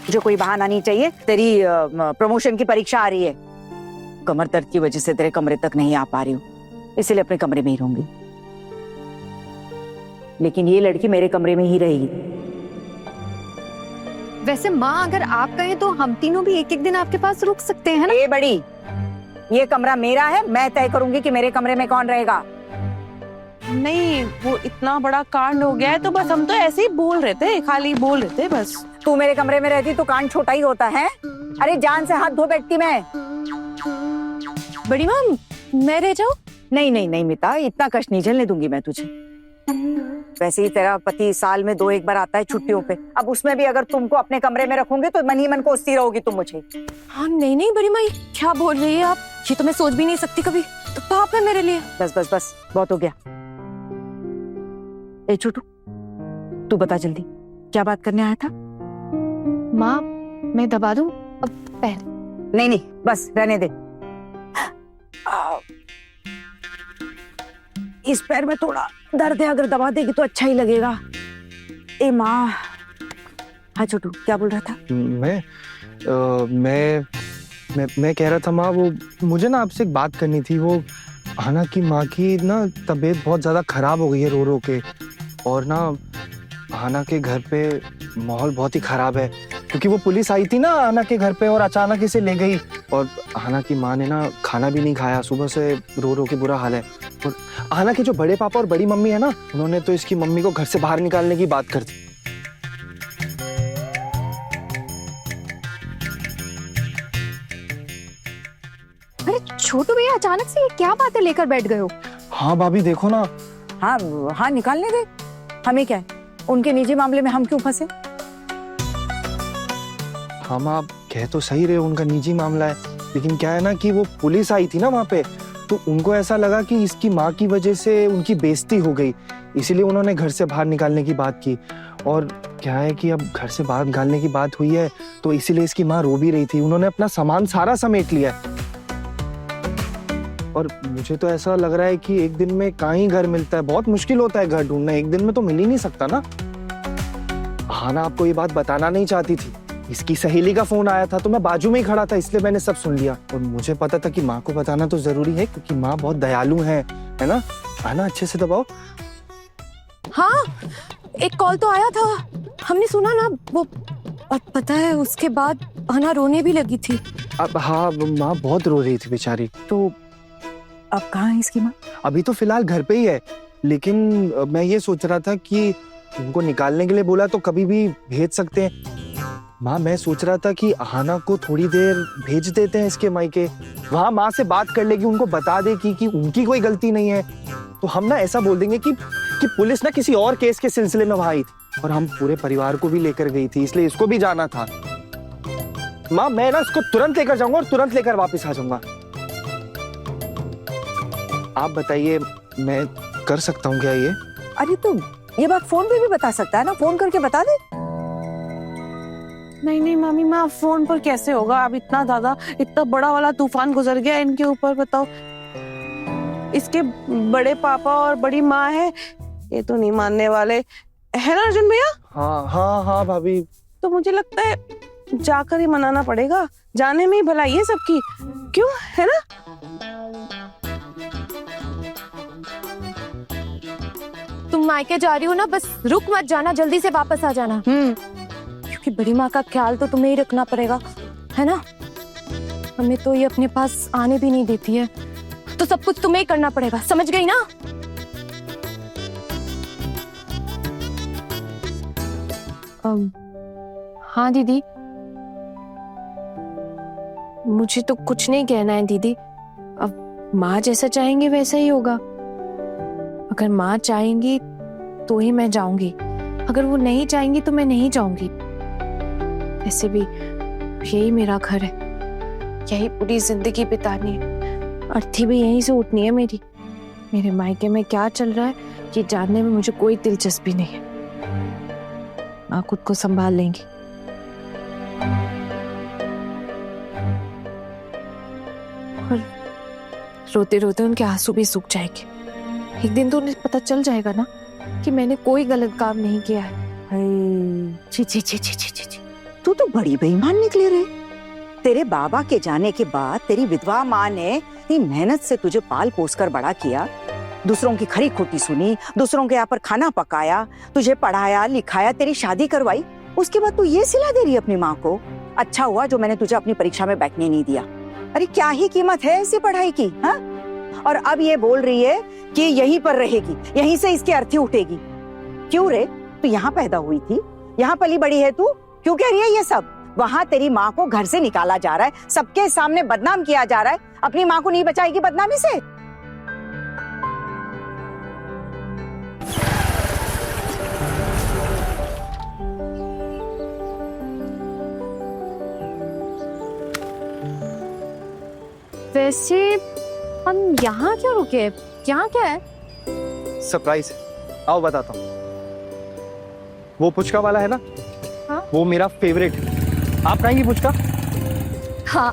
मुझे कोई बहाना नहीं चाहिए। तेरी प्रमोशन की परीक्षा आ रही है, कमर दर्द की वजह से तेरे कमरे तक नहीं आ पा रही हूँ, इसलिए अपने कमरे में ही रहूंगी। लेकिन ये लड़की मेरे कमरे में ही रहेगी। वैसे माँ, अगर आप कहें तो हम तीनों भी एक एक दिन आपके पास रुक सकते हैं ना? ये बड़ी, ये कमरा मेरा है, मैं तय करूंगी कि मेरे कमरे में कौन रहेगा। नहीं, वो इतना बड़ा कांड हो गया है तो बस हम तो ऐसे ही बोल रहे थे, खाली बोल रहे थे बस। तू मेरे कमरे में रहती तो कांड छोटा ही होता है। अरे जान से हाथ धो बैठती मैं। बड़ी माँ, मैं रह जाऊं? नहीं नहीं नहीं मिता, इतना कष्ट नहीं झेलने दूंगी मैं तुझे। वैसे ही तेरा पति साल में 2 एक बार आता है छुट्टियों पे, अब उसमें भी अगर तुमको अपने कमरे में रखूंगी तो मन ही मन कोसती रहोगी तुम मुझे। हाँ नहीं नहीं बड़ी माँ, क्या बोल रही है आप? ये तो मैं सोच भी नहीं सकती कभी। तो पाप है मेरे लिए। बस बस बस, बहुत हो गया। ए छोटू, तू बता जल्दी, क्या बात करने आया था? माँ, मैं दबा दूं अब पैर? नहीं नहीं, बस रहने दे। इस पैर में थोड़ा दर्द है, अगर दबा देगी तो अच्छा ही लगेगा। ए माँ। हाँ छोटू, क्या बोल रहा था? मैं कह रहा था माँ, वो मुझे ना आपसे एक बात करनी थी। वो आना की माँ की ना तबीयत बहुत ज्यादा खराब हो गई है रो रो के, और ना आना के घर पे माहौल बहुत ही खराब है, क्योंकि वो पुलिस आई थी ना आना के घर पे और अचानक इसे ले गई। और आना की माँ ने ना खाना भी नहीं खाया, सुबह से रो रो के बुरा हाल है। और आना के जो बड़े पापा और बड़ी मम्मी है ना, उन्होंने तो इसकी मम्मी को घर से बाहर निकालने की बात कर दी। अरे छोटू भैया, अचानक से ये क्या बातें लेकर बैठ गए हो? हाँ भाभी देखो ना। हाँ हाँ, निकालने दे, हमें क्या है, उनके निजी मामले में हम क्यों फंसे? हम आप कह तो सही रहे, उनका निजी मामला है, लेकिन क्या है ना कि वो पुलिस आई थी ना वहाँ पे, तो उनको ऐसा लगा कि इसकी माँ की वजह से उनकी बेइज्जती हो गई, इसीलिए उन्होंने घर से बाहर निकालने की बात की। और क्या है कि अब घर से बाहर निकालने की बात हुई है तो इसीलिए इसकी माँ रो भी रही थी। उन्होंने अपना सामान सारा समेट लिया है, और मुझे तो ऐसा लग रहा है कि एक दिन में कहाँ ही घर मिलता है, बहुत मुश्किल होता है घर ढूंढना, एक दिन में तो मिल ही नहीं सकता ना। हाँ ना, आपको ये बात बताना नहीं चाहती थी, इसकी सहेली का फोन आया था तो मैं बाजू में ही खड़ा था, इसलिए मैंने सब सुन लिया। और मुझे पता था कि माँ को बताना तो जरूरी है, क्योंकि माँ बहुत दयालु है ना? आना अच्छे से दबाओ। हाँ, एक कॉल तो आया था, हमने सुना ना वो। और पता है उसके बाद आना रोने भी लगी थी। अब हाँ, माँ बहुत रो रही थी बेचारी। तो अब कहाँ है इसकी माँ? अभी तो फिलहाल घर पे ही है, लेकिन मैं ये सोच रहा था कि उनको निकालने के लिए बोला तो कभी भी भेज सकते हैं। माँ, मैं सोच रहा था कि आहाना को थोड़ी देर भेज देते हैं इसके मायके, वहाँ माँ से बात कर लेगी, उनको बता दे कि उनकी कोई गलती नहीं है। तो हम ना ऐसा बोल देंगे कि पुलिस ना किसी और केस के सिलसिले में वहाँ आई थी और हम पूरे परिवार को भी लेकर गई थी, इसलिए इसको भी जाना था। माँ, मैं ना इसको तुरंत लेकर जाऊंगा और तुरंत लेकर वापस आ जाऊंगा। आप बताइए, मैं कर सकता हूँ क्या ये? अरे तो ये बात फोन पे भी बता सकता है ना, फोन करके बता दे। नहीं नहीं मामी, माँ फोन पर कैसे होगा? अब इतना बड़ा वाला तूफान गुजर गया इनके ऊपर, बताओ। इसके बड़े पापा और बड़ी माँ है, ये तो नहीं मानने वाले, है ना अर्जुन भैया? हाँ हाँ हाँ भाभी। तो मुझे लगता है जाकर ही मनाना पड़ेगा, जाने में ही भलाई है सबकी, क्यों, है ना? तुम मायके जा रही हो ना, बस रुक मत जाना, जल्दी से वापस आ जाना। क्योंकि बड़ी माँ का ख्याल तो तुम्हें ही रखना पड़ेगा, है ना? हमें तो ये अपने पास आने भी नहीं देती है, तो सब कुछ तुम्हें ही करना पड़ेगा, समझ गई ना? हाँ दीदी, मुझे तो कुछ नहीं कहना है दीदी, अब माँ जैसा चाहेंगे वैसा ही होगा। अगर माँ चाहेंगी तो ही मैं जाऊंगी, अगर वो नहीं चाहेंगी तो मैं नहीं जाऊंगी। वैसे भी यही मेरा घर है, यही पूरी जिंदगी बितानी है, अर्थी भी यहीं से उठनी है मेरी। मेरे मायके में क्या चल रहा है ये जानने में मुझे कोई दिलचस्पी नहीं है। माँ खुद को संभाल लेंगी। और रोते रोते उनके आंसू भी सूख जाएंगे। एक दिन तो उन्हें पता चल जाएगा ना कि मैंने कोई गलत काम नहीं किया है। छी छी छी छी छी छी, तू तो बड़ी बेईमान निकली रे। तेरे बाबा के जाने के बाद तेरी विधवा माँ ने इतनी मेहनत से तुझे पाल पोस कर बड़ा किया, दूसरों की खरी खोटी सुनी, दूसरों के यहाँ पर खाना पकाया, तुझे पढ़ाया लिखाया, तेरी शादी करवाई, उसके बाद तू ये सिला दे रही है अपनी माँ को। अच्छा हुआ जो मैंने तुझे अपनी परीक्षा में बैठने नहीं दिया। अरे क्या ही कीमत है ऐसी पढ़ाई की, हाँ? और अब ये बोल रही है कि यहीं पर रहेगी, यहीं से इसकी अर्थी उठेगी। क्यों रे, तू यहाँ पैदा हुई थी, यहाँ पली बड़ी है, तू क्यों कह रही है ये सब? वहाँ तेरी माँ को घर से निकाला जा रहा है, सबके सामने बदनाम किया जा रहा है, अपनी माँ को नहीं बचाएगी बदनामी से? वैसे हम यहाँ क्यों रुके? यहाँ क्या है? सरप्राइज, आओ बताता हूँ। वो पुचका वाला है ना, हाँ? वो मेरा फेवरेट है। आप खाएंगी पुचका? हाँ,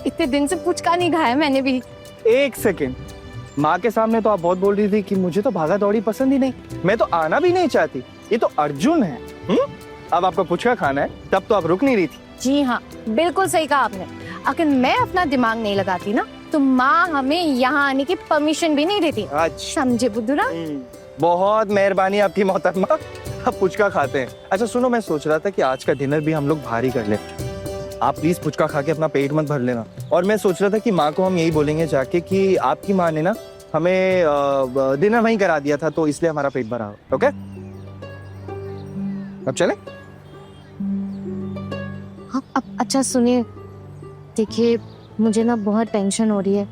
इतने दिन से पुचका नहीं खाया मैंने भी। एक सेकेंड, माँ के सामने तो आप बहुत बोल रही थी कि मुझे तो भागा दौड़ी पसंद ही नहीं, मैं तो आना भी नहीं चाहती, ये तो अर्जुन है। अब आपको पुचका खाना है, तब तो आप रुक नहीं रही थी। जी हाँ, बिल्कुल सही कहा आपने। अगर मैं अपना दिमाग नहीं लगाती ना तो माँ हमें यहाँ आने की परमिशन भी नहीं देती। अच्छा, समझे बुद्धूरा? बहुत मेहरबानी आपकी मोहतरमा। अब पुचका खाते हैं। अच्छा सुनो, मैं सोच रहा था कि आज का डिनर भी हम लोग भारी कर ले। आप प्लीज पुचका खा के अपना पेट मत भर लेना। और मैं सोच रहा था कि माँ को हम यही बोलेंगे जाके कि आपकी माँ ने ना हमें डिनर वहीं करा दिया था, तो इसलिए हमारा पेट भरा। ओके, अब चले? हाँ, अब अच्छा सुनिए, देखिए मुझे ना बहुत टेंशन हो रही है।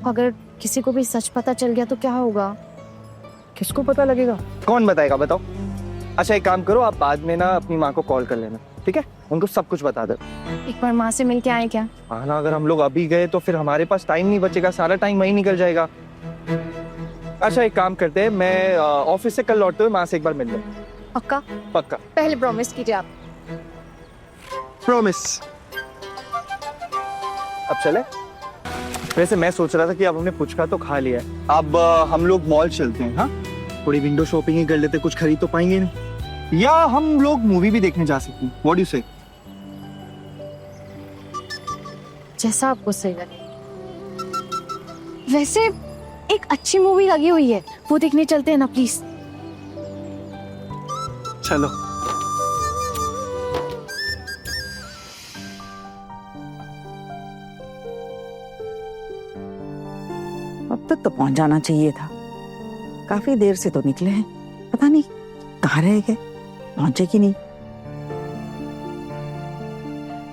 अगर किसी को भी सच पता चल गया तो क्या होगा? किसको पता लगेगा? कौन बताएगा, बताओ। अच्छा एक काम करो, आप बाद में ना अपनी माँ को कॉल कर लेना, ठीक है? उनको सब कुछ बता दो। एक बार माँ से मिल के आए क्या? हाँ ना, अगर हम लोग अभी गए तो फिर हमारे पास टाइम नहीं बचेगा, सारा टाइम वहीं निकल जाएगा। अच्छा एक काम करते हैं, मैं ऑफिस से कल लौटते हुए माँ से एक बार मिल लूँ। पक्का? पक्का, पहले प्रॉमिस कीजिए आप। प्रॉमिस। अब चले? वैसे मैं सोच रहा था कि अब हमने पुचका तो खा लिया है, अब हम लोग मॉल चलते हैं। हाँ, थोड़ी विंडो शॉपिंग ही कर लेते, कुछ खरीद तो पाएंगे नहीं, या हम लोग मूवी भी देखने जा सकते हैं। व्हाट डू यू से? जैसा आपको सही लगे। वैसे एक अच्छी मूवी लगी हुई है, वो देखने चलते हैं ना प्लीज। चलो। अब तक तो पहुंच जाना चाहिए था, काफी देर से तो निकले हैं, पता नहीं कहाँ रह गए, पहुंचे कि नहीं।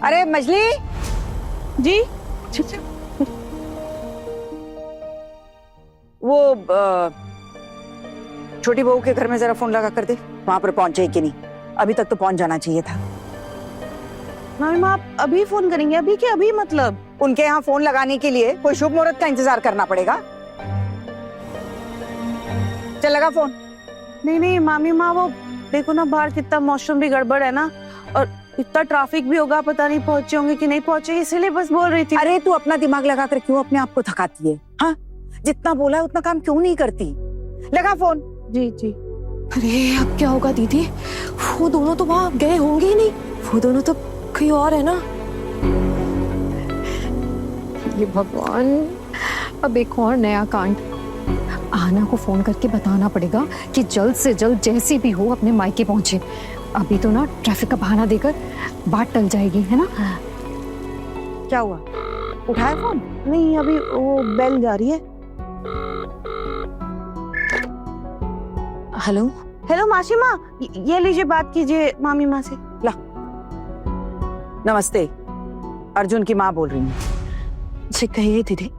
अरे मजली जी, वो छोटी बहू के घर में जरा फोन लगा कर दे, वहां पर पहुंचे कि नहीं। अभी तक तो पहुंच जाना चाहिए था। मामी माँ आप अभी फोन करेंगे? अभी के अभी मतलब? उनके यहाँ फोन लगाने के लिए कोई शुभ मुहूर्त का इंतजार करना पड़ेगा। चल लगा फोन। नहीं नहीं मामी माँ, वो देखो ना बाहर कितना मौसम भी गड़बड़ है ना, और इतना ट्रैफिक भी होगा, पता नहीं पहुंचे होंगे कि नहीं पहुंचे, इसीलिए बस बोल रही थी। अरे तू अपना दिमाग लगाकर क्यों अपने आप को थकाती है? हाँ, जितना बोला है उतना काम क्यों नहीं करती? लगा फोन। जी जी। अरे अब क्या होगा दीदी? वो दोनों तो वहाँ गए होंगे ही नहीं, वो दोनों तो कहीं और है ना। ये भगवान, अब एक और नया कांड। आना को फोन करके बताना पड़ेगा कि जल्द से जल्द जैसे भी हो अपने मायके पहुंचे। अभी तो ना ट्रैफिक का बहाना देकर बात टल जाएगी, है ना? क्या हुआ, उठाया फोन? नहीं, अभी वो बेल जा रही है। हेलो हेलो मासी माँ, ये लीजिए, बात कीजिए मामी माँ से। ला, नमस्ते, अर्जुन की माँ बोल रही हूँ। जी कहिए दीदी।